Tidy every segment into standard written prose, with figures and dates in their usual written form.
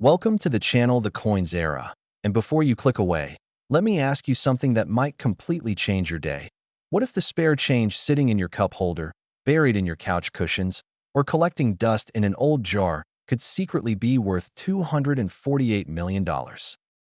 Welcome to the channel The Coins Era. And before you click away, let me ask you something that might completely change your day. What if the spare change sitting in your cup holder, buried in your couch cushions, or collecting dust in an old jar could secretly be worth $248 million?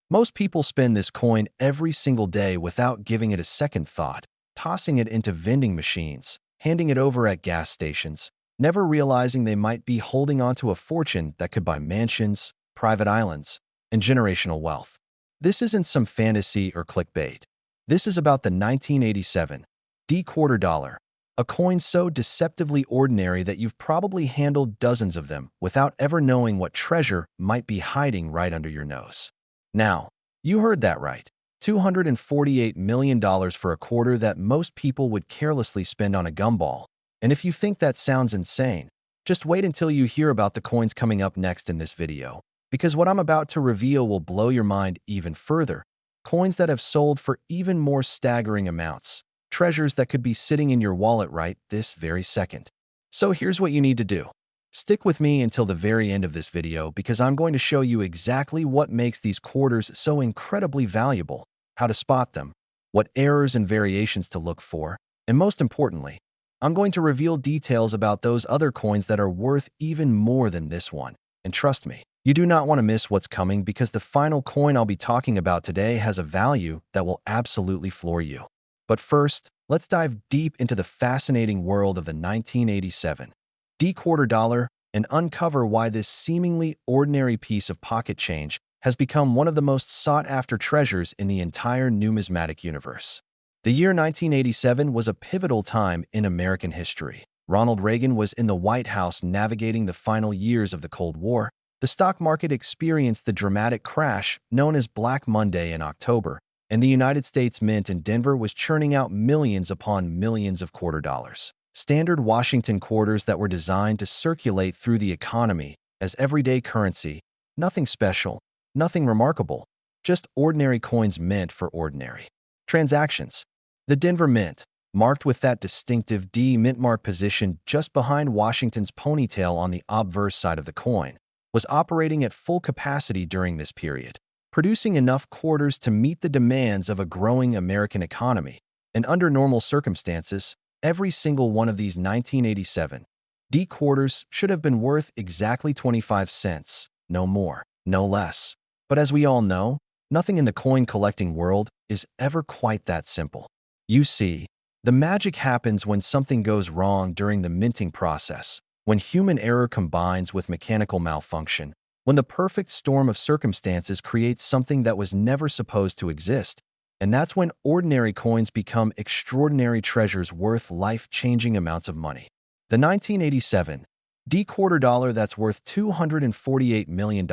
Most people spend this coin every single day without giving it a second thought, tossing it into vending machines, handing it over at gas stations, never realizing they might be holding onto a fortune that could buy mansions, private islands, and generational wealth. This isn't some fantasy or clickbait. This is about the 1987 D quarter dollar, a coin so deceptively ordinary that you've probably handled dozens of them without ever knowing what treasure might be hiding right under your nose. Now, you heard that right. $248 million for a quarter that most people would carelessly spend on a gumball. And if you think that sounds insane, just wait until you hear about the coins coming up next in this video, because what I'm about to reveal will blow your mind even further. Coins that have sold for even more staggering amounts. Treasures that could be sitting in your wallet right this very second. So here's what you need to do. Stick with me until the very end of this video because I'm going to show you exactly what makes these quarters so incredibly valuable, how to spot them, what errors and variations to look for, and most importantly, I'm going to reveal details about those other coins that are worth even more than this one. And trust me, you do not want to miss what's coming because the final coin I'll be talking about today has a value that will absolutely floor you. But first, let's dive deep into the fascinating world of the 1987 D quarter dollar and uncover why this seemingly ordinary piece of pocket change has become one of the most sought-after treasures in the entire numismatic universe. The year 1987 was a pivotal time in American history. Ronald Reagan was in the White House navigating the final years of the Cold War. The stock market experienced the dramatic crash known as Black Monday in October, and the United States Mint in Denver was churning out millions upon millions of quarter dollars. Standard Washington quarters that were designed to circulate through the economy as everyday currency. Nothing special, nothing remarkable, just ordinary coins meant for ordinary transactions. The Denver Mint, marked with that distinctive D mint mark positioned just behind Washington's ponytail on the obverse side of the coin, was operating at full capacity during this period, producing enough quarters to meet the demands of a growing American economy. And under normal circumstances, every single one of these 1987 D quarters should have been worth exactly 25 cents, no more, no less. But as we all know, nothing in the coin collecting world is ever quite that simple. You see, the magic happens when something goes wrong during the minting process, when human error combines with mechanical malfunction, when the perfect storm of circumstances creates something that was never supposed to exist. And that's when ordinary coins become extraordinary treasures worth life-changing amounts of money. The 1987 D quarter dollar that's worth $248 million.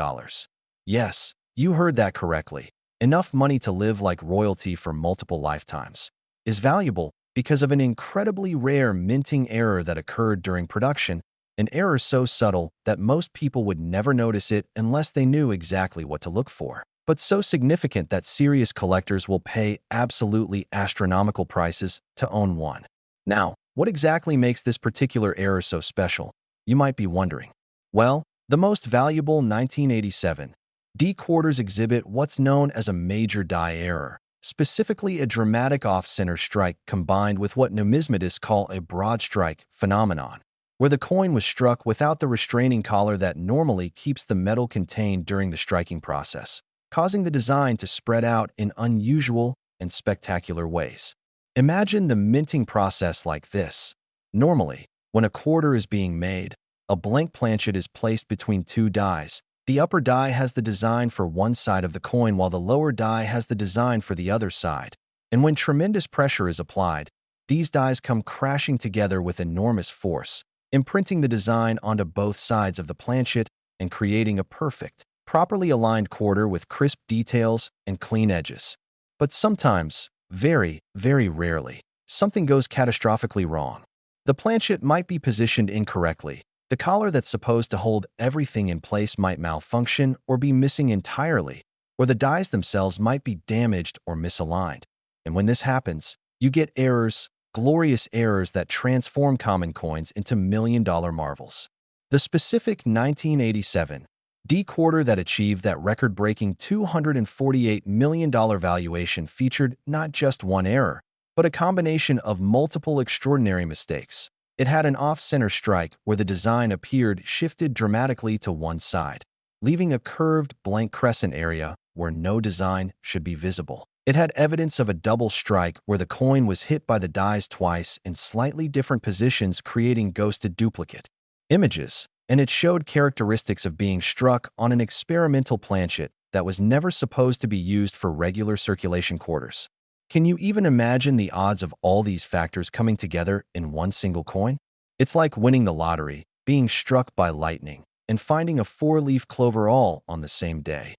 Yes, you heard that correctly. Enough money to live like royalty for multiple lifetimes is valuable because of an incredibly rare minting error that occurred during production, an error so subtle that most people would never notice it unless they knew exactly what to look for, but so significant that serious collectors will pay absolutely astronomical prices to own one. Now, what exactly makes this particular error so special? You might be wondering. Well, the most valuable 1987 D quarters exhibit what's known as a major die error, specifically a dramatic off-center strike combined with what numismatists call a broad strike phenomenon, where the coin was struck without the restraining collar that normally keeps the metal contained during the striking process, causing the design to spread out in unusual and spectacular ways. Imagine the minting process like this. Normally, when a quarter is being made, a blank planchet is placed between two dies. The upper die has the design for one side of the coin while the lower die has the design for the other side. And when tremendous pressure is applied, these dies come crashing together with enormous force, imprinting the design onto both sides of the planchet and creating a perfect, properly aligned quarter with crisp details and clean edges. But sometimes, very, very rarely, something goes catastrophically wrong. The planchet might be positioned incorrectly. The collar that's supposed to hold everything in place might malfunction or be missing entirely, or the dies themselves might be damaged or misaligned. And when this happens, you get errors, glorious errors that transform common coins into million-dollar marvels. The specific 1987 D-quarter that achieved that record-breaking $248 million valuation featured not just one error, but a combination of multiple extraordinary mistakes. It had an off-center strike where the design appeared shifted dramatically to one side, leaving a curved, blank crescent area where no design should be visible. It had evidence of a double strike where the coin was hit by the dies twice in slightly different positions, creating ghosted duplicate images, and it showed characteristics of being struck on an experimental planchet that was never supposed to be used for regular circulation quarters. Can you even imagine the odds of all these factors coming together in one single coin? It's like winning the lottery, being struck by lightning, and finding a four-leaf clover all on the same day.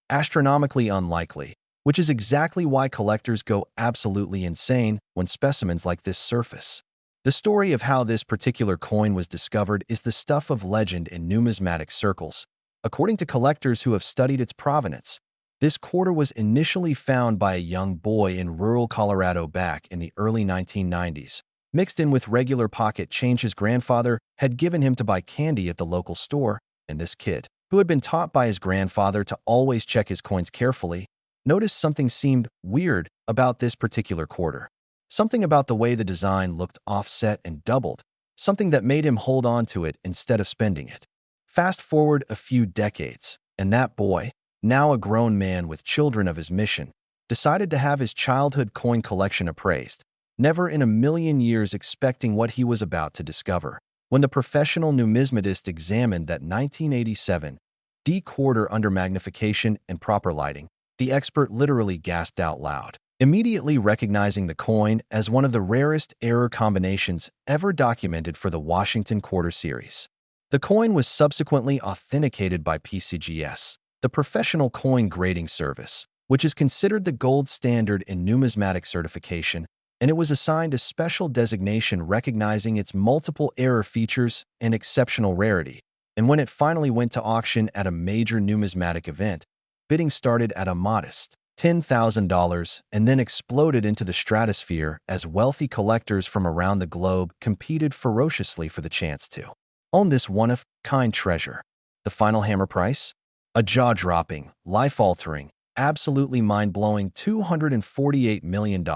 Astronomically unlikely, which is exactly why collectors go absolutely insane when specimens like this surface. The story of how this particular coin was discovered is the stuff of legend in numismatic circles. According to collectors who have studied its provenance, this quarter was initially found by a young boy in rural Colorado back in the early 1990s, mixed in with regular pocket change his grandfather had given him to buy candy at the local store, and this kid, who had been taught by his grandfather to always check his coins carefully, noticed something seemed weird about this particular quarter. Something about the way the design looked offset and doubled, something that made him hold on to it instead of spending it. Fast forward a few decades, and that boy, now a grown man with children of his mission, decided to have his childhood coin collection appraised, never in a million years expecting what he was about to discover. When the professional numismatist examined that 1987 D-quarter under magnification and proper lighting, the expert literally gasped out loud, immediately recognizing the coin as one of the rarest error combinations ever documented for the Washington Quarter Series. The coin was subsequently authenticated by PCGS, the professional coin grading service, which is considered the gold standard in numismatic certification, and it was assigned a special designation recognizing its multiple error features and exceptional rarity. And when it finally went to auction at a major numismatic event, bidding started at a modest $10,000 and then exploded into the stratosphere as wealthy collectors from around the globe competed ferociously for the chance to own this one-of-kind treasure. The final hammer price? A jaw-dropping, life-altering, absolutely mind-blowing $248 million,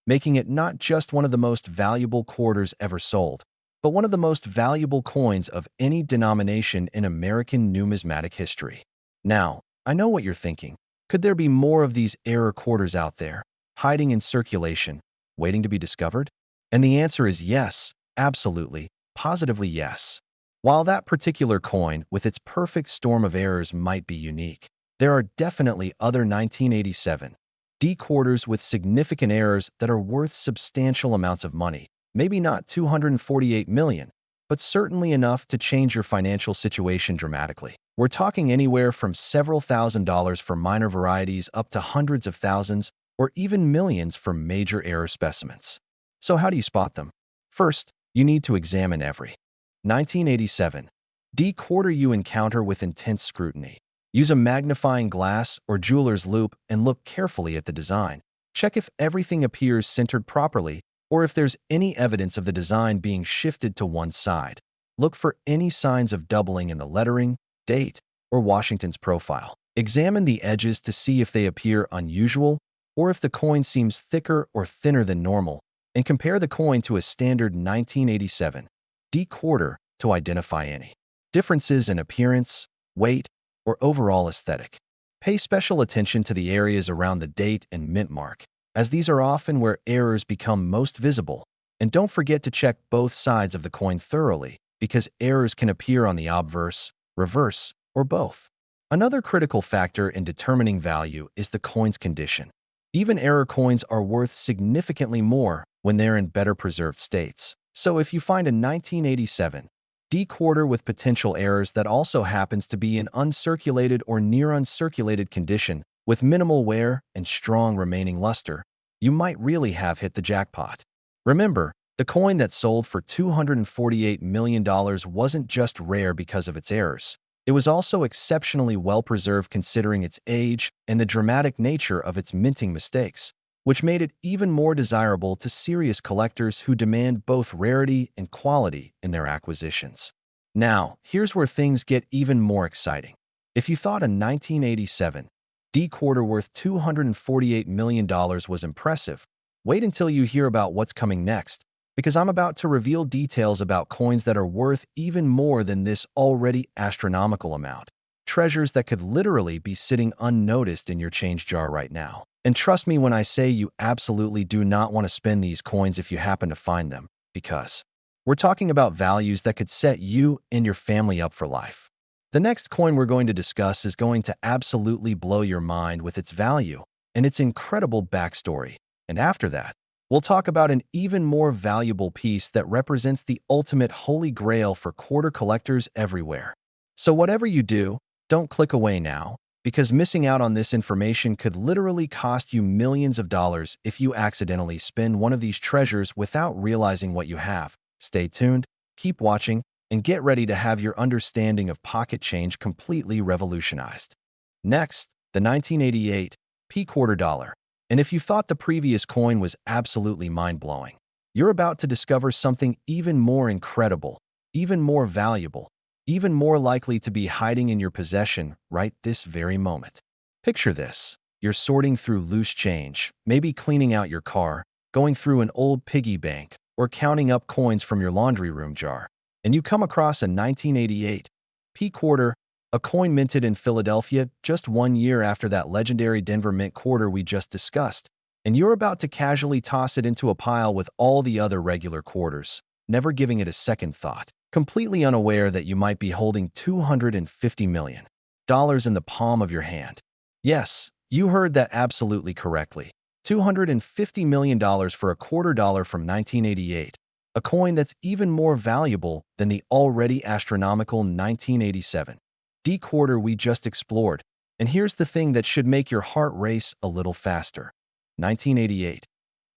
making it not just one of the most valuable quarters ever sold, but one of the most valuable coins of any denomination in American numismatic history. Now, I know what you're thinking. Could there be more of these error quarters out there, hiding in circulation, waiting to be discovered? And the answer is yes, absolutely, positively yes. While that particular coin, with its perfect storm of errors, might be unique, there are definitely other 1987 D-quarters with significant errors that are worth substantial amounts of money. Maybe not $248 million, but certainly enough to change your financial situation dramatically. We're talking anywhere from several $1,000s for minor varieties up to hundreds of thousands or even millions for major error specimens. So how do you spot them? First, you need to examine every 1987 D-quarter you encounter with intense scrutiny. Use a magnifying glass or jeweler's loupe and look carefully at the design. Check if everything appears centered properly or if there's any evidence of the design being shifted to one side. Look for any signs of doubling in the lettering, date, or Washington's profile. Examine the edges to see if they appear unusual or if the coin seems thicker or thinner than normal, and compare the coin to a standard 1987 D-quarter to identify any differences in appearance, weight, or overall aesthetic. Pay special attention to the areas around the date and mint mark, as these are often where errors become most visible. And don't forget to check both sides of the coin thoroughly, because errors can appear on the obverse, reverse, or both. Another critical factor in determining value is the coin's condition. Even error coins are worth significantly more when they're in better preserved states. So if you find a 1987 D-quarter with potential errors that also happens to be in uncirculated or near uncirculated condition with minimal wear and strong remaining luster, you might really have hit the jackpot. Remember, the coin that sold for $248 million wasn't just rare because of its errors. It was also exceptionally well-preserved considering its age and the dramatic nature of its minting mistakes, which made it even more desirable to serious collectors who demand both rarity and quality in their acquisitions. Now, here's where things get even more exciting. If you thought a 1987 D quarter worth $248 million was impressive, wait until you hear about what's coming next, because I'm about to reveal details about coins that are worth even more than this already astronomical amount. Treasures that could literally be sitting unnoticed in your change jar right now. And trust me when I say you absolutely do not want to spend these coins if you happen to find them, because we're talking about values that could set you and your family up for life. The next coin we're going to discuss is going to absolutely blow your mind with its value and its incredible backstory. And after that, we'll talk about an even more valuable piece that represents the ultimate holy grail for quarter collectors everywhere. So whatever you do, don't click away now, because missing out on this information could literally cost you millions of dollars if you accidentally spend one of these treasures without realizing what you have. Stay tuned, keep watching, and get ready to have your understanding of pocket change completely revolutionized. Next, the 1988 P quarter dollar. And if you thought the previous coin was absolutely mind-blowing, you're about to discover something even more incredible, even more valuable, even more likely to be hiding in your possession right this very moment. Picture this. You're sorting through loose change, maybe cleaning out your car, going through an old piggy bank, or counting up coins from your laundry room jar, and you come across a 1988 P quarter, a coin minted in Philadelphia just 1 year after that legendary Denver Mint quarter we just discussed, and you're about to casually toss it into a pile with all the other regular quarters, never giving it a second thought, completely unaware that you might be holding $250 million in the palm of your hand. Yes, you heard that absolutely correctly. $250 million for a quarter dollar from 1988, a coin that's even more valuable than the already astronomical 1987 D quarter we just explored. And here's the thing that should make your heart race a little faster. 1988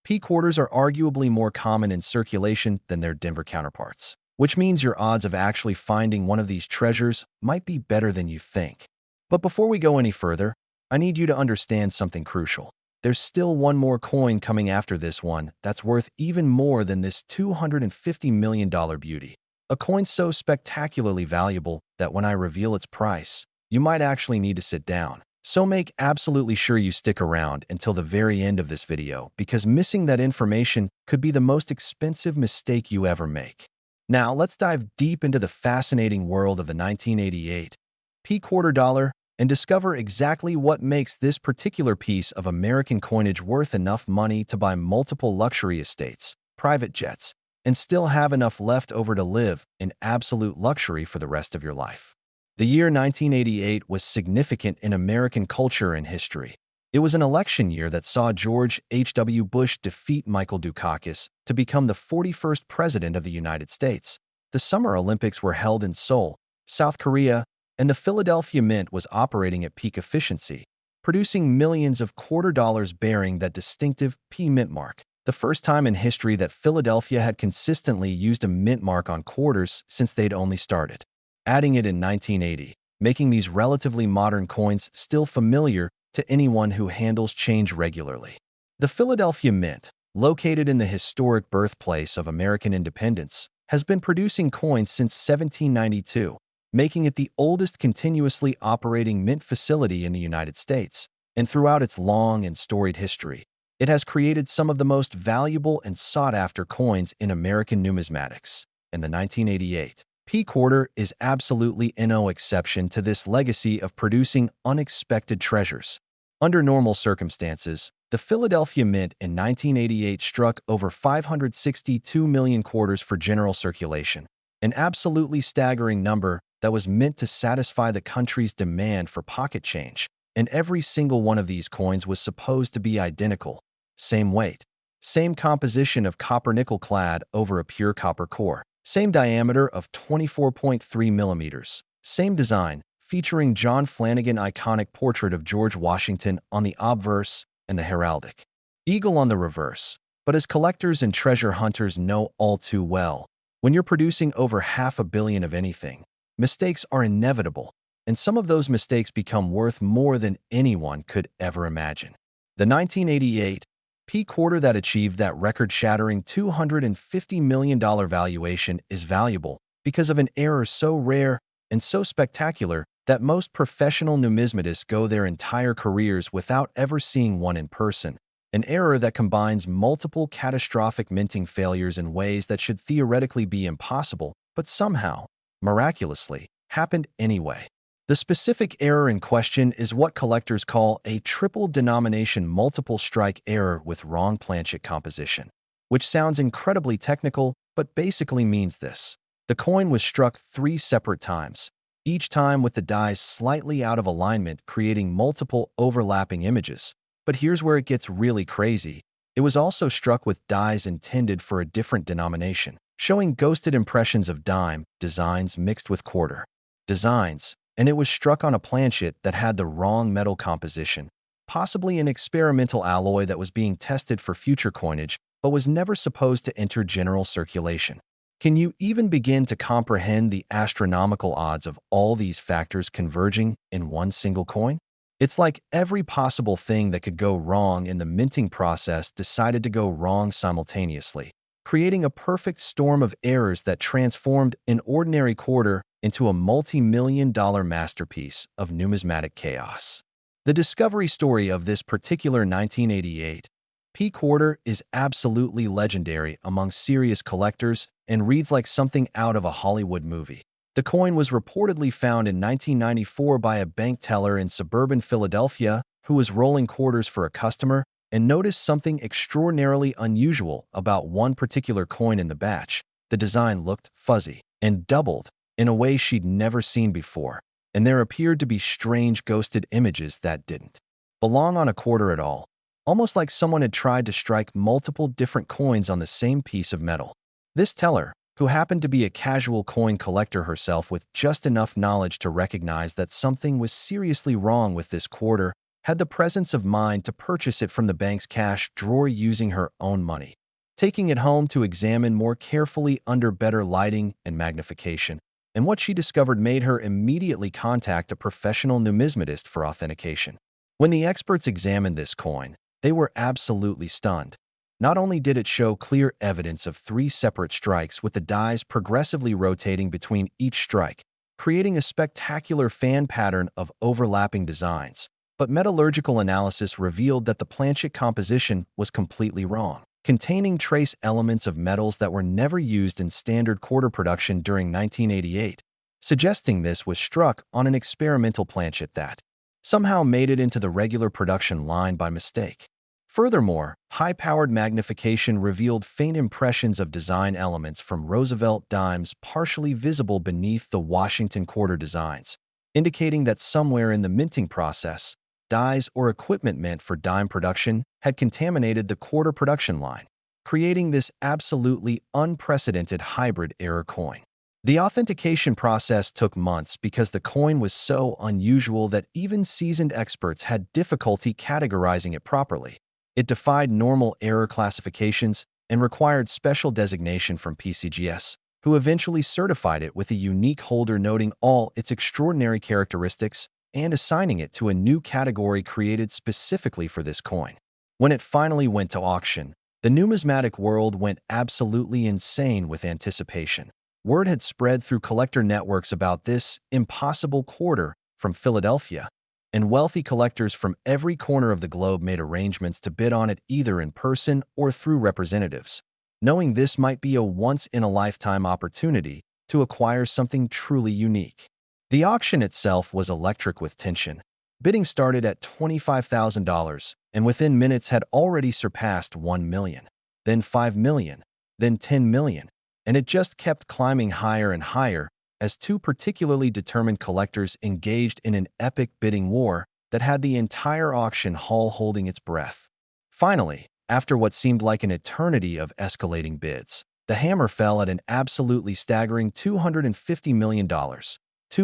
P quarters are arguably more common in circulation than their Denver counterparts, which means your odds of actually finding one of these treasures might be better than you think. But before we go any further, I need you to understand something crucial. There's still one more coin coming after this one that's worth even more than this $250 million beauty. A coin so spectacularly valuable that when I reveal its price, you might actually need to sit down. So make absolutely sure you stick around until the very end of this video, because missing that information could be the most expensive mistake you ever make. Now, let's dive deep into the fascinating world of the 1988 P quarter dollar and discover exactly what makes this particular piece of American coinage worth enough money to buy multiple luxury estates, private jets, and still have enough left over to live in absolute luxury for the rest of your life. The year 1988 was significant in American culture and history. It was an election year that saw George H.W. Bush defeat Michael Dukakis to become the 41st President of the United States. The Summer Olympics were held in Seoul, South Korea, and the Philadelphia Mint was operating at peak efficiency, producing millions of quarter dollars bearing that distinctive P mint mark. The first time in history that Philadelphia had consistently used a mint mark on quarters since they'd only started, adding it in 1980, making these relatively modern coins still familiar to anyone who handles change regularly. The Philadelphia Mint, located in the historic birthplace of American independence, has been producing coins since 1792, making it the oldest continuously operating mint facility in the United States. And throughout its long and storied history, it has created some of the most valuable and sought-after coins in American numismatics. And the 1988 P quarter is absolutely no exception to this legacy of producing unexpected treasures. Under normal circumstances, the Philadelphia Mint in 1988 struck over 562 million quarters for general circulation, an absolutely staggering number that was meant to satisfy the country's demand for pocket change. And every single one of these coins was supposed to be identical. Same weight, same composition of copper-nickel clad over a pure copper core, same diameter of 24.3 millimeters, same design, featuring John Flanagan iconic portrait of George Washington on the obverse and the heraldic eagle on the reverse. But as collectors and treasure hunters know all too well, when you're producing over $500 million of anything, mistakes are inevitable, and some of those mistakes become worth more than anyone could ever imagine. The 1988 P quarter that achieved that record-shattering $250 million valuation is valuable because of an error so rare and so spectacular that most professional numismatists go their entire careers without ever seeing one in person, an error that combines multiple catastrophic minting failures in ways that should theoretically be impossible, but somehow, miraculously, happened anyway. The specific error in question is what collectors call a triple denomination multiple strike error with wrong planchet composition, which sounds incredibly technical, but basically means this. The coin was struck 3 separate times, each time with the dies slightly out of alignment, creating multiple overlapping images. But here's where it gets really crazy. It was also struck with dies intended for a different denomination, showing ghosted impressions of dime designs mixed with quarter designs, and it was struck on a planchet that had the wrong metal composition, possibly an experimental alloy that was being tested for future coinage but was never supposed to enter general circulation. Can you even begin to comprehend the astronomical odds of all these factors converging in one single coin? It's like every possible thing that could go wrong in the minting process decided to go wrong simultaneously, creating a perfect storm of errors that transformed an ordinary quarter into a multi-million-dollar masterpiece of numismatic chaos. The discovery story of this particular 1988 P quarter is absolutely legendary among serious collectors and reads like something out of a Hollywood movie. The coin was reportedly found in 1994 by a bank teller in suburban Philadelphia who was rolling quarters for a customer and noticed something extraordinarily unusual about one particular coin in the batch. The design looked fuzzy and doubled in a way she'd never seen before, and there appeared to be strange ghosted images that didn't belong on a quarter at all, almost like someone had tried to strike multiple different coins on the same piece of metal. This teller, who happened to be a casual coin collector herself with just enough knowledge to recognize that something was seriously wrong with this quarter, had the presence of mind to purchase it from the bank's cash drawer using her own money, taking it home to examine more carefully under better lighting and magnification. And what she discovered made her immediately contact a professional numismatist for authentication. When the experts examined this coin, they were absolutely stunned. Not only did it show clear evidence of 3 separate strikes with the dies progressively rotating between each strike, creating a spectacular fan pattern of overlapping designs, but metallurgical analysis revealed that the planchet composition was completely wrong, containing trace elements of metals that were never used in standard quarter production during 1988, suggesting this was struck on an experimental planchet that somehow made it into the regular production line by mistake. Furthermore, high-powered magnification revealed faint impressions of design elements from Roosevelt dimes partially visible beneath the Washington quarter designs, indicating that somewhere in the minting process, dies or equipment meant for dime production had contaminated the quarter production line, creating this absolutely unprecedented hybrid error coin. The authentication process took months because the coin was so unusual that even seasoned experts had difficulty categorizing it properly. It defied normal error classifications and required special designation from PCGS, who eventually certified it with a unique holder noting all its extraordinary characteristics and assigning it to a new category created specifically for this coin. When it finally went to auction, the numismatic world went absolutely insane with anticipation. Word had spread through collector networks about this impossible quarter from Philadelphia, and wealthy collectors from every corner of the globe made arrangements to bid on it either in person or through representatives, knowing this might be a once-in-a-lifetime opportunity to acquire something truly unique. The auction itself was electric with tension. Bidding started at $25,000 and within minutes had already surpassed $1 million, then $5 million, then $10 million, and it just kept climbing higher and higher as 2 particularly determined collectors engaged in an epic bidding war that had the entire auction hall holding its breath. Finally, after what seemed like an eternity of escalating bids, the hammer fell at an absolutely staggering $250 million, $2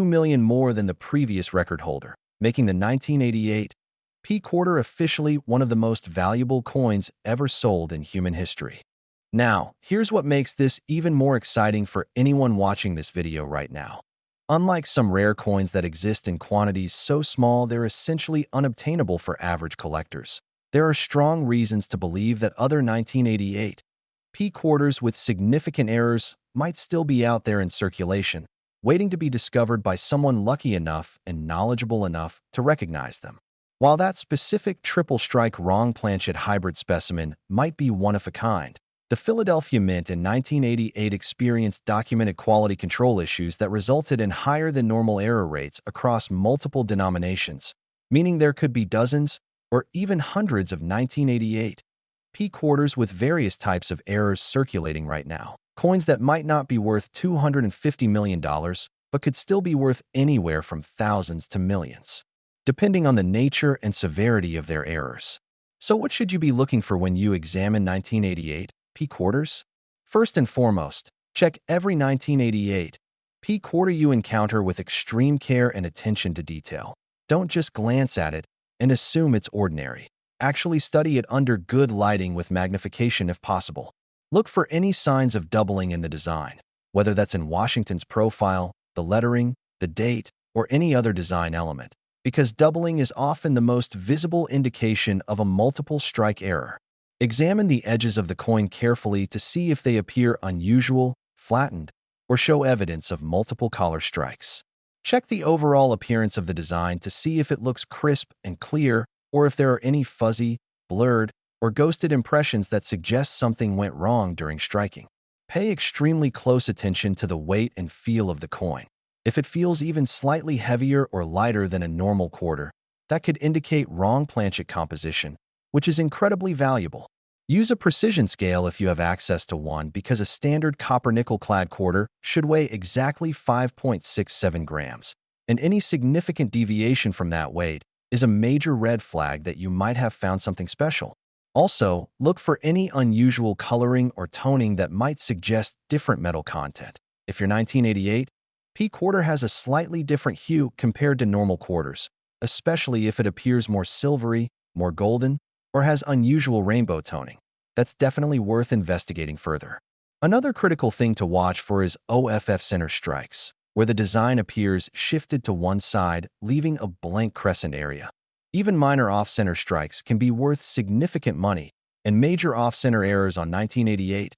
million more than the previous record holder, making the 1988 P quarter officially one of the most valuable coins ever sold in human history. Now, here's what makes this even more exciting for anyone watching this video right now. Unlike some rare coins that exist in quantities so small they're essentially unobtainable for average collectors, there are strong reasons to believe that other 1988 P quarters with significant errors might still be out there in circulation, waiting to be discovered by someone lucky enough and knowledgeable enough to recognize them. While that specific triple strike wrong planchet hybrid specimen might be one of a kind, the Philadelphia Mint in 1988 experienced documented quality control issues that resulted in higher than normal error rates across multiple denominations, meaning there could be dozens or even hundreds of 1988 P quarters with various types of errors circulating right now. Coins that might not be worth $250 million, but could still be worth anywhere from thousands to millions, depending on the nature and severity of their errors. So what should you be looking for when you examine 1988 P quarters? First and foremost, check every 1988 P quarter you encounter with extreme care and attention to detail. Don't just glance at it and assume it's ordinary. Actually study it under good lighting with magnification if possible. Look for any signs of doubling in the design, whether that's in Washington's profile, the lettering, the date, or any other design element, because doubling is often the most visible indication of a multiple strike error. Examine the edges of the coin carefully to see if they appear unusual, flattened, or show evidence of multiple collar strikes. Check the overall appearance of the design to see if it looks crisp and clear, or if there are any fuzzy, blurred, or ghosted impressions that suggest something went wrong during striking. Pay extremely close attention to the weight and feel of the coin. If it feels even slightly heavier or lighter than a normal quarter, that could indicate wrong planchet composition, which is incredibly valuable. Use a precision scale if you have access to one, because a standard copper-nickel-clad quarter should weigh exactly 5.67 grams, and any significant deviation from that weight is a major red flag that you might have found something special. Also, look for any unusual coloring or toning that might suggest different metal content. If your 1988 P quarter has a slightly different hue compared to normal quarters, especially if it appears more silvery, more golden, or has unusual rainbow toning, that's definitely worth investigating further. Another critical thing to watch for is OFF center strikes, where the design appears shifted to one side, leaving a blank crescent area. Even minor off-center strikes can be worth significant money, and major off-center errors on 1988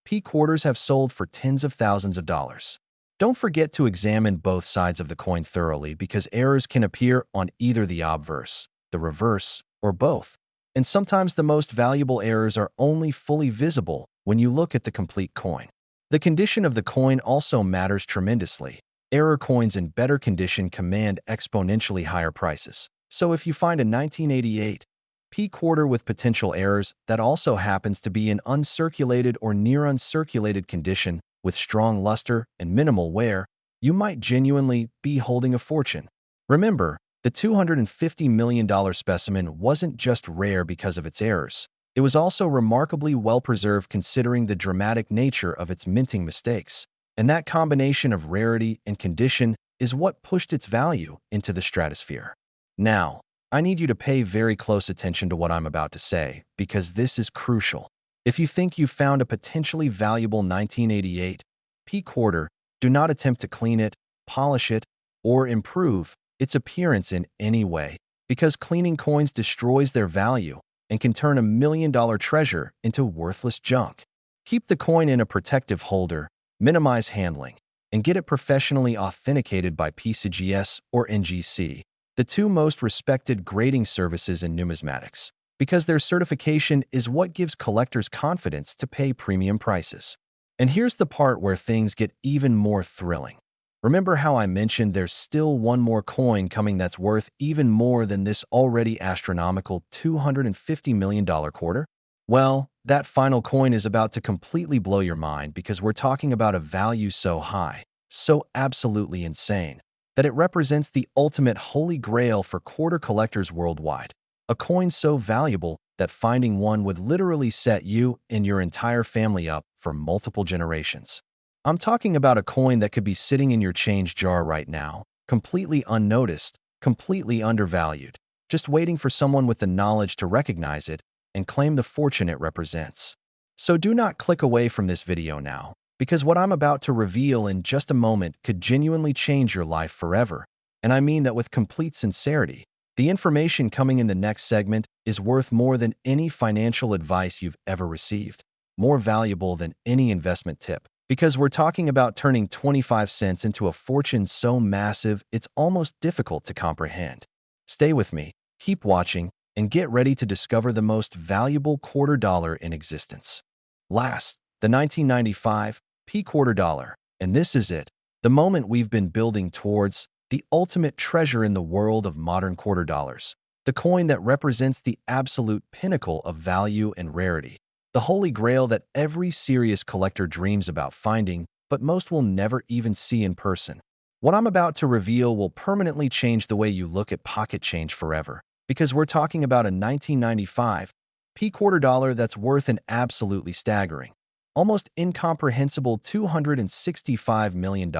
P quarters have sold for tens of thousands of dollars. Don't forget to examine both sides of the coin thoroughly, because errors can appear on either the obverse, the reverse, or both. And sometimes the most valuable errors are only fully visible when you look at the complete coin. The condition of the coin also matters tremendously. Error coins in better condition command exponentially higher prices. So if you find a 1988 P quarter with potential errors that also happens to be in uncirculated or near uncirculated condition with strong luster and minimal wear, you might genuinely be holding a fortune. Remember, the $250 million specimen wasn't just rare because of its errors. It was also remarkably well-preserved considering the dramatic nature of its minting mistakes. And that combination of rarity and condition is what pushed its value into the stratosphere. Now, I need you to pay very close attention to what I'm about to say, because this is crucial. If you think you've found a potentially valuable 1988 P quarter, do not attempt to clean it, polish it, or improve its appearance in any way, because cleaning coins destroys their value and can turn a $1 million treasure into worthless junk. Keep the coin in a protective holder, minimize handling, and get it professionally authenticated by PCGS or NGC, the two most respected grading services in numismatics, because their certification is what gives collectors confidence to pay premium prices. And here's the part where things get even more thrilling. Remember how I mentioned there's still one more coin coming that's worth even more than this already astronomical $250 million quarter? Well, that final coin is about to completely blow your mind, because we're talking about a value so high, so absolutely insane, that it represents the ultimate holy grail for quarter collectors worldwide. A coin so valuable that finding one would literally set you and your entire family up for multiple generations. I'm talking about a coin that could be sitting in your change jar right now, completely unnoticed, completely undervalued, just waiting for someone with the knowledge to recognize it and claim the fortune it represents. So do not click away from this video now, because what I'm about to reveal in just a moment could genuinely change your life forever. And I mean that with complete sincerity. The information coming in the next segment is worth more than any financial advice you've ever received, more valuable than any investment tip, Because we're talking about turning 25 cents into a fortune so massive it's almost difficult to comprehend. Stay with me, keep watching, and get ready to discover the most valuable quarter dollar in existence. Last, the 1995 P quarter dollar. And this is it, the moment we've been building towards, the ultimate treasure in the world of modern quarter dollars. The coin that represents the absolute pinnacle of value and rarity. The holy grail that every serious collector dreams about finding, but most will never even see in person. What I'm about to reveal will permanently change the way you look at pocket change forever, because we're talking about a 1995 P quarter dollar that's worth an absolutely staggering, almost incomprehensible $265 million.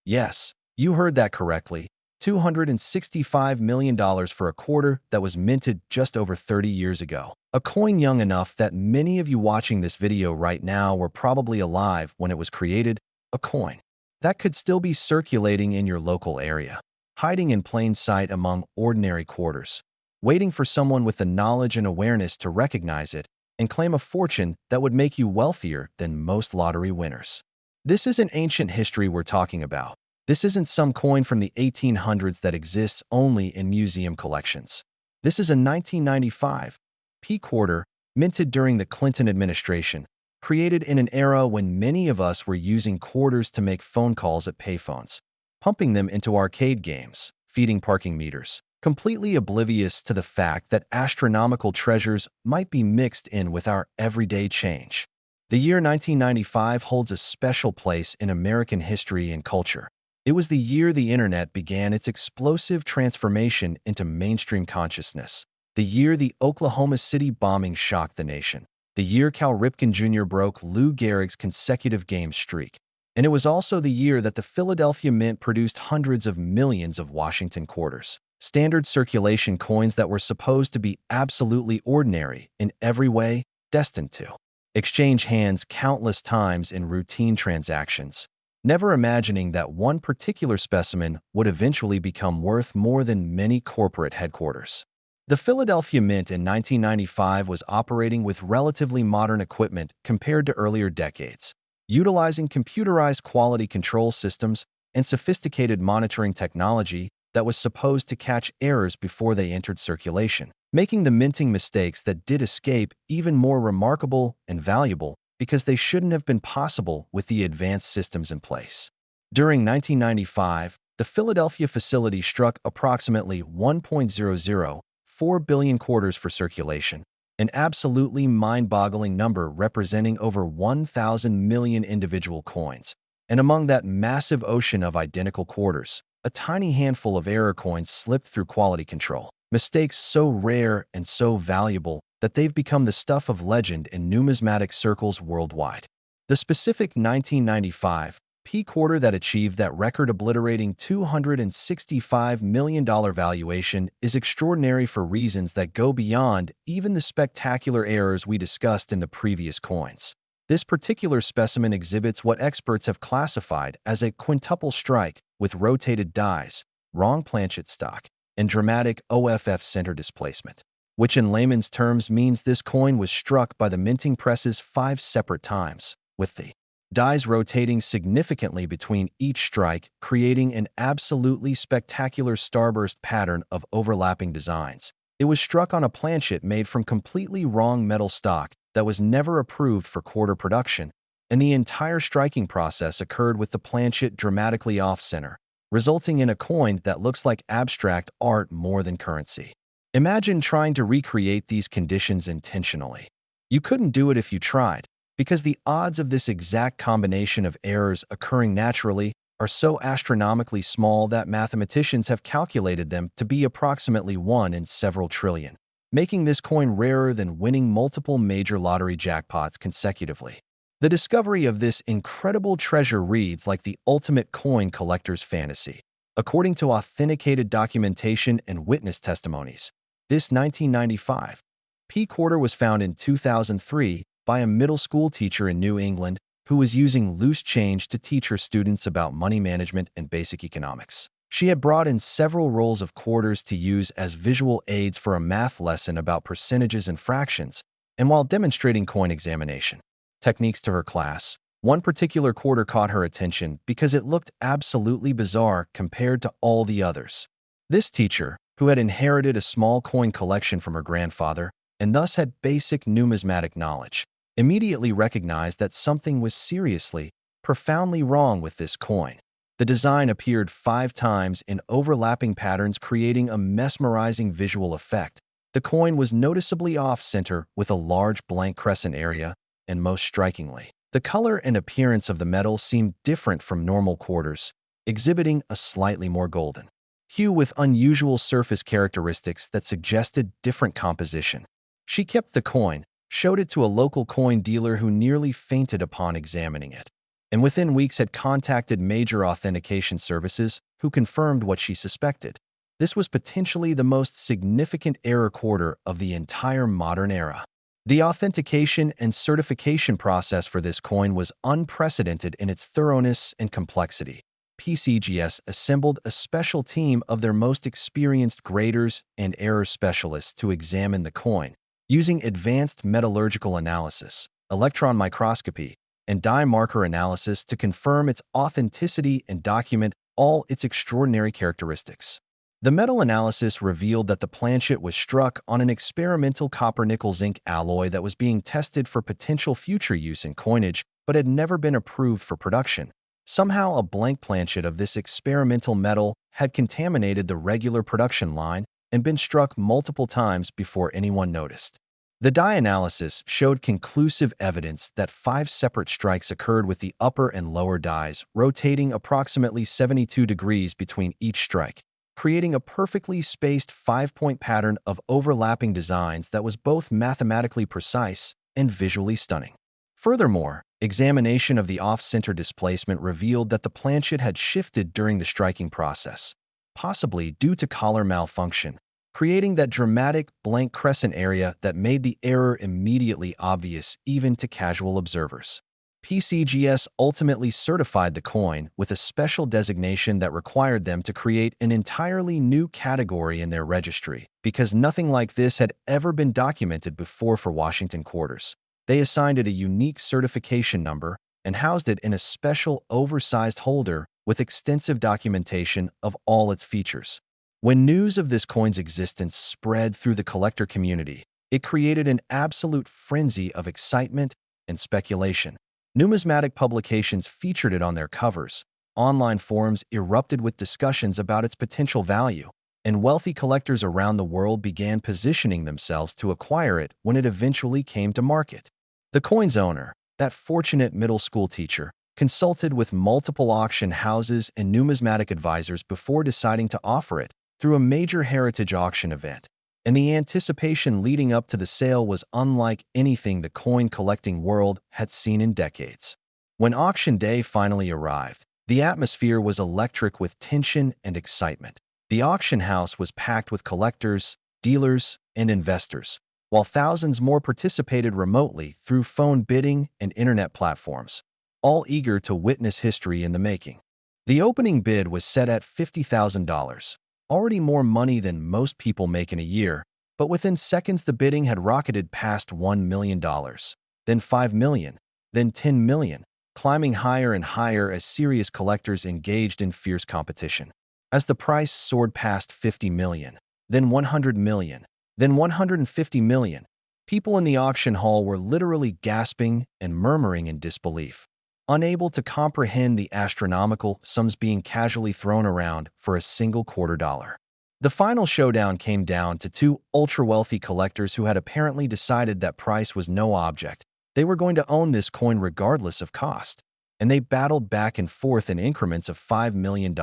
Yes, you heard that correctly. $265 million for a quarter that was minted just over 30 years ago. A coin young enough that many of you watching this video right now were probably alive when it was created, a coin that could still be circulating in your local area, hiding in plain sight among ordinary quarters, waiting for someone with the knowledge and awareness to recognize it and claim a fortune that would make you wealthier than most lottery winners. This isn't ancient history we're talking about. This isn't some coin from the 1800s that exists only in museum collections. This is a 1995 P quarter minted during the Clinton administration, created in an era when many of us were using quarters to make phone calls at payphones, pumping them into arcade games, feeding parking meters, completely oblivious to the fact that astronomical treasures might be mixed in with our everyday change. The year 1995 holds a special place in American history and culture. It was the year the internet began its explosive transformation into mainstream consciousness. The year the Oklahoma City bombing shocked the nation. The year Cal Ripken Jr. broke Lou Gehrig's consecutive game streak. And it was also the year that the Philadelphia Mint produced hundreds of millions of Washington quarters, standard circulation coins that were supposed to be absolutely ordinary in every way, destined to exchange hands countless times in routine transactions, never imagining that one particular specimen would eventually become worth more than many corporate headquarters. The Philadelphia Mint in 1995 was operating with relatively modern equipment compared to earlier decades, utilizing computerized quality control systems and sophisticated monitoring technology that was supposed to catch errors before they entered circulation, making the minting mistakes that did escape even more remarkable and valuable because they shouldn't have been possible with the advanced systems in place. During 1995, the Philadelphia facility struck approximately 1.004 billion quarters for circulation, an absolutely mind-boggling number representing over 1,000 million individual coins. And among that massive ocean of identical quarters, a tiny handful of error coins slipped through quality control, mistakes so rare and so valuable that they've become the stuff of legend in numismatic circles worldwide. The specific 1995 P quarter that achieved that record-obliterating $265 million valuation is extraordinary for reasons that go beyond even the spectacular errors we discussed in the previous coins. This particular specimen exhibits what experts have classified as a quintuple strike with rotated dies, wrong planchet stock, and dramatic OFF center displacement, which in layman's terms means this coin was struck by the minting presses 5 separate times, with the dies rotating significantly between each strike, creating an absolutely spectacular starburst pattern of overlapping designs. It was struck on a planchet made from completely wrong metal stock that was never approved for quarter production, and the entire striking process occurred with the planchet dramatically off-center, resulting in a coin that looks like abstract art more than currency. Imagine trying to recreate these conditions intentionally. You couldn't do it if you tried, because the odds of this exact combination of errors occurring naturally are so astronomically small that mathematicians have calculated them to be approximately 1 in several trillion, making this coin rarer than winning multiple major lottery jackpots consecutively. The discovery of this incredible treasure reads like the ultimate coin collector's fantasy. According to authenticated documentation and witness testimonies, this 1995 P quarter was found in 2003 by a middle school teacher in New England who was using loose change to teach her students about money management and basic economics. She had brought in several rolls of quarters to use as visual aids for a math lesson about percentages and fractions, and while demonstrating coin examination techniques to her class, One particular quarter caught her attention because it looked absolutely bizarre compared to all the others. This teacher, who had inherited a small coin collection from her grandfather and thus had basic numismatic knowledge, immediately recognized that something was seriously, profoundly wrong with this coin. The design appeared 5 times in overlapping patterns, creating a mesmerizing visual effect. The coin was noticeably off-center with a large blank crescent area, and most strikingly, the color and appearance of the metal seemed different from normal quarters, exhibiting a slightly more golden hue with unusual surface characteristics that suggested different composition. She kept the coin, showed it to a local coin dealer who nearly fainted upon examining it, and within weeks had contacted major authentication services who confirmed what she suspected. This was potentially the most significant error quarter of the entire modern era. The authentication and certification process for this coin was unprecedented in its thoroughness and complexity. PCGS assembled a special team of their most experienced graders and error specialists to examine the coin, using advanced metallurgical analysis, electron microscopy, and dye marker analysis to confirm its authenticity and document all its extraordinary characteristics. The metal analysis revealed that the planchet was struck on an experimental copper-nickel-zinc alloy that was being tested for potential future use in coinage but had never been approved for production. Somehow, a blank planchet of this experimental metal had contaminated the regular production line and been struck multiple times before anyone noticed. The dye analysis showed conclusive evidence that 5 separate strikes occurred with the upper and lower dies, rotating approximately 72 degrees between each strike, creating a perfectly spaced 5-point pattern of overlapping designs that was both mathematically precise and visually stunning. Furthermore, examination of the off-center displacement revealed that the planchet had shifted during the striking process, possibly due to collar malfunction, creating that dramatic blank crescent area that made the error immediately obvious even to casual observers. PCGS ultimately certified the coin with a special designation that required them to create an entirely new category in their registry, because nothing like this had ever been documented before for Washington quarters. They assigned it a unique certification number and housed it in a special oversized holder with extensive documentation of all its features. When news of this coin's existence spread through the collector community, it created an absolute frenzy of excitement and speculation. Numismatic publications featured it on their covers, online forums erupted with discussions about its potential value, and wealthy collectors around the world began positioning themselves to acquire it when it eventually came to market. The coin's owner, that fortunate middle school teacher, consulted with multiple auction houses and numismatic advisors before deciding to offer it through a major heritage auction event, and the anticipation leading up to the sale was unlike anything the coin collecting world had seen in decades. When auction day finally arrived, the atmosphere was electric with tension and excitement. The auction house was packed with collectors, dealers, and investors, while thousands more participated remotely through phone bidding and internet platforms, all eager to witness history in the making. The opening bid was set at $50,000, already more money than most people make in a year, but within seconds the bidding had rocketed past $1 million, then $5 million, then $10 million, climbing higher and higher as serious collectors engaged in fierce competition. As the price soared past $50 million, then $100 million, then $150 million, people in the auction hall were literally gasping and murmuring in disbelief, unable to comprehend the astronomical sums being casually thrown around for a single quarter dollar. The final showdown came down to 2 ultra-wealthy collectors who had apparently decided that price was no object. They were going to own this coin regardless of cost, and they battled back and forth in increments of $5 million,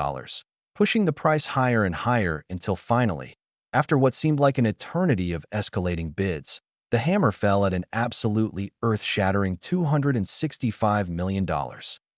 pushing the price higher and higher until finally, after what seemed like an eternity of escalating bids, the hammer fell at an absolutely earth-shattering $265 million,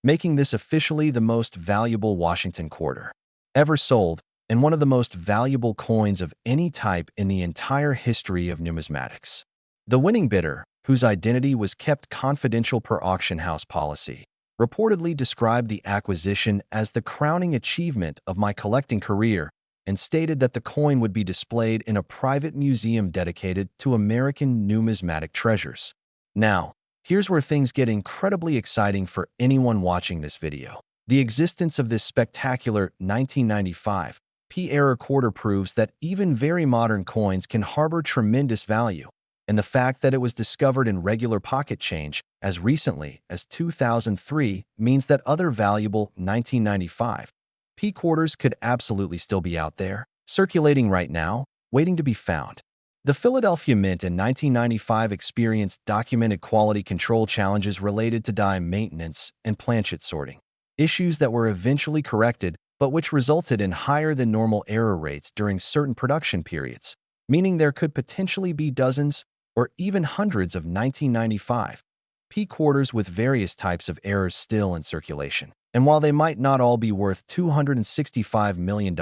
making this officially the most valuable Washington quarter ever sold and one of the most valuable coins of any type in the entire history of numismatics. The winning bidder, whose identity was kept confidential per auction house policy, reportedly described the acquisition as the crowning achievement of my collecting career and stated that the coin would be displayed in a private museum dedicated to American numismatic treasures. Now, Here's where things get incredibly exciting for anyone watching this video. The existence of this spectacular 1995 P-era quarter proves that even very modern coins can harbor tremendous value, and the fact that it was discovered in regular pocket change as recently as 2003 means that other valuable 1995 P quarters could absolutely still be out there, circulating right now, waiting to be found. The Philadelphia Mint in 1995 experienced documented quality control challenges related to die maintenance and planchet sorting, issues that were eventually corrected but which resulted in higher than normal error rates during certain production periods, meaning there could potentially be dozens or even hundreds of 1995 P quarters with various types of errors still in circulation. And while they might not all be worth $265 million,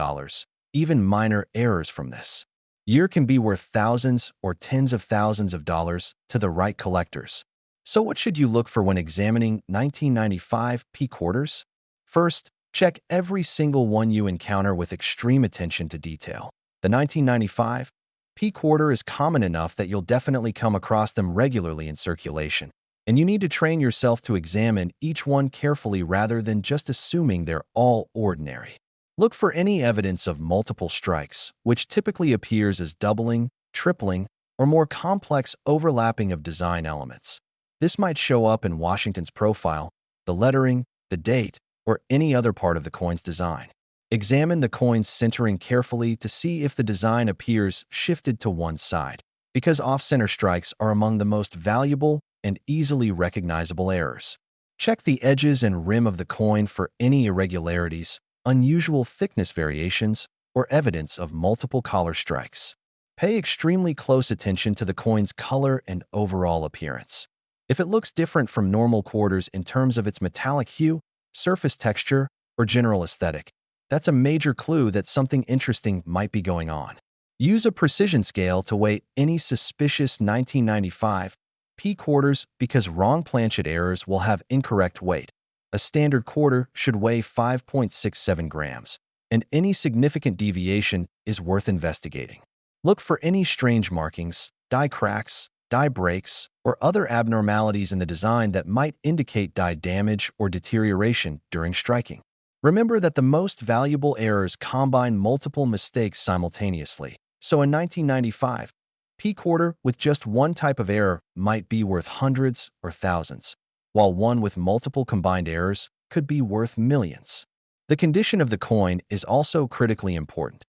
even minor errors from this year can be worth thousands or tens of thousands of dollars to the right collectors. So what should you look for when examining 1995 P quarters? First, check every single one you encounter with extreme attention to detail. The 1995 P quarter is common enough that you'll definitely come across them regularly in circulation, and you need to train yourself to examine each one carefully rather than just assuming they're all ordinary. Look for any evidence of multiple strikes, which typically appears as doubling, tripling, or more complex overlapping of design elements. This might show up in Washington's profile, the lettering, the date, or any other part of the coin's design. Examine the coin's centering carefully to see if the design appears shifted to one side, because off-center strikes are among the most valuable and easily recognizable errors. Check the edges and rim of the coin for any irregularities, unusual thickness variations, or evidence of multiple collar strikes. Pay extremely close attention to the coin's color and overall appearance. If it looks different from normal quarters in terms of its metallic hue, surface texture, or general aesthetic, that's a major clue that something interesting might be going on. Use a precision scale to weigh any suspicious 1995 P quarters because wrong planchet errors will have incorrect weight. A standard quarter should weigh 5.67 grams, and any significant deviation is worth investigating. Look for any strange markings, die cracks, die breaks, or other abnormalities in the design that might indicate die damage or deterioration during striking. Remember that the most valuable errors combine multiple mistakes simultaneously, so a 1995 P quarter with just one type of error might be worth hundreds or thousands, while one with multiple combined errors could be worth millions. The condition of the coin is also critically important.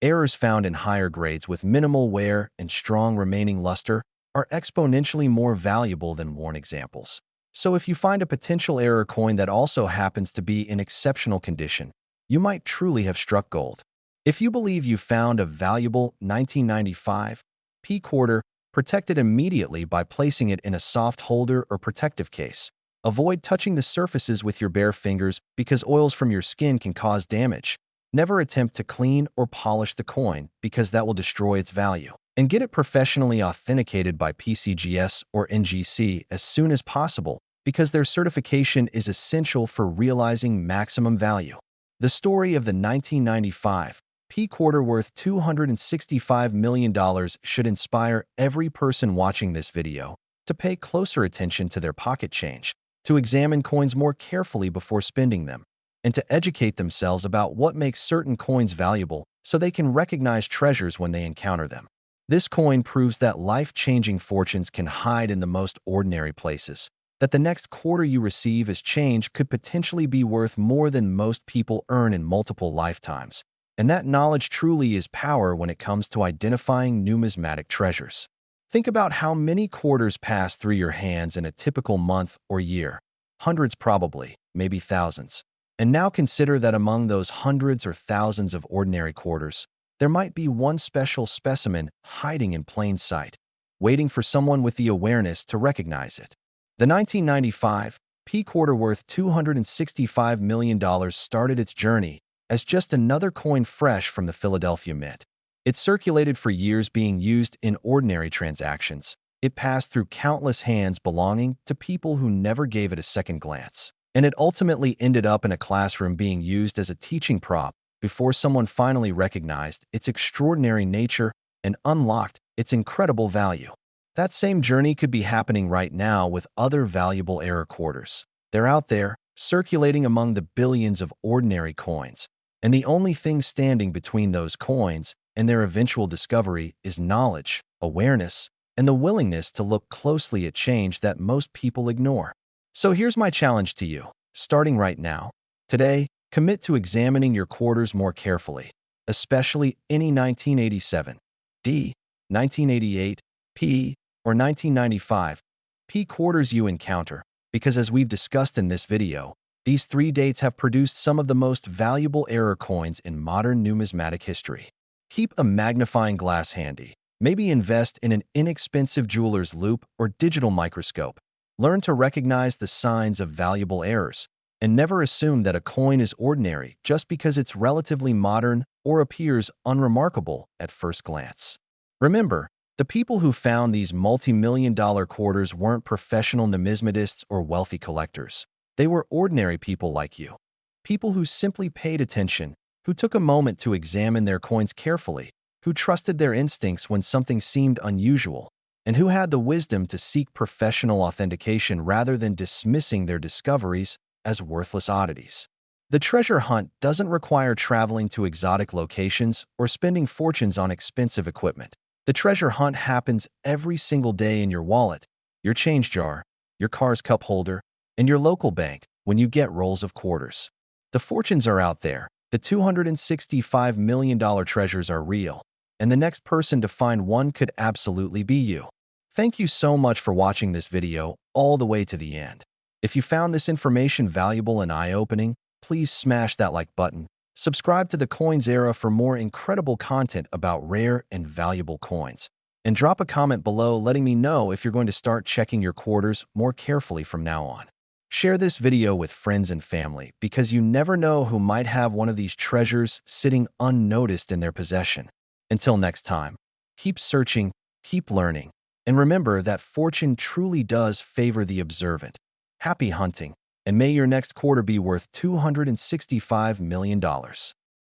Errors found in higher grades with minimal wear and strong remaining luster are exponentially more valuable than worn examples. So if you find a potential error coin that also happens to be in exceptional condition, you might truly have struck gold. If you believe you found a valuable 1995 P quarter, protect it immediately by placing it in a soft holder or protective case. Avoid touching the surfaces with your bare fingers because oils from your skin can cause damage. Never attempt to clean or polish the coin because that will destroy its value. And get it professionally authenticated by PCGS or NGC as soon as possible because their certification is essential for realizing maximum value. The story of the 1995 P quarter worth $265 million should inspire every person watching this video to pay closer attention to their pocket change, to examine coins more carefully before spending them, and to educate themselves about what makes certain coins valuable so they can recognize treasures when they encounter them. This coin proves that life-changing fortunes can hide in the most ordinary places, that the next quarter you receive as change could potentially be worth more than most people earn in multiple lifetimes, and that knowledge truly is power when it comes to identifying numismatic treasures. Think about how many quarters pass through your hands in a typical month or year. Hundreds probably, maybe thousands. And now consider that among those hundreds or thousands of ordinary quarters, there might be one special specimen hiding in plain sight, waiting for someone with the awareness to recognize it. The 1995 P quarter worth $265 million started its journey as just another coin fresh from the Philadelphia Mint. It circulated for years being used in ordinary transactions. It passed through countless hands belonging to people who never gave it a second glance. And it ultimately ended up in a classroom being used as a teaching prop before someone finally recognized its extraordinary nature and unlocked its incredible value. That same journey could be happening right now with other valuable error quarters. They're out there, circulating among the billions of ordinary coins. And the only thing standing between those coins and their eventual discovery is knowledge, awareness, and the willingness to look closely at change that most people ignore. So here's my challenge to you, starting right now. Today, commit to examining your quarters more carefully, especially any 1987, D, 1988, P, or 1995 P quarters you encounter, because as we've discussed in this video, these three dates have produced some of the most valuable error coins in modern numismatic history. Keep a magnifying glass handy. Maybe invest in an inexpensive jeweler's loupe or digital microscope. Learn to recognize the signs of valuable errors, and never assume that a coin is ordinary just because it's relatively modern or appears unremarkable at first glance. Remember, the people who found these multi-million-dollar quarters weren't professional numismatists or wealthy collectors. They were ordinary people like you. People who simply paid attention, who took a moment to examine their coins carefully, who trusted their instincts when something seemed unusual, and who had the wisdom to seek professional authentication rather than dismissing their discoveries as worthless oddities. The treasure hunt doesn't require traveling to exotic locations or spending fortunes on expensive equipment. The treasure hunt happens every single day in your wallet, your change jar, your car's cup holder, and your local bank when you get rolls of quarters. The fortunes are out there. The $265 million treasures are real, and the next person to find one could absolutely be you. Thank you so much for watching this video all the way to the end. If you found this information valuable and eye-opening, please smash that like button. Subscribe to the Coins Era for more incredible content about rare and valuable coins. And drop a comment below letting me know if you're going to start checking your quarters more carefully from now on. Share this video with friends and family because you never know who might have one of these treasures sitting unnoticed in their possession. Until next time, keep searching, keep learning, and remember that fortune truly does favor the observant. Happy hunting, and may your next quarter be worth $265 million.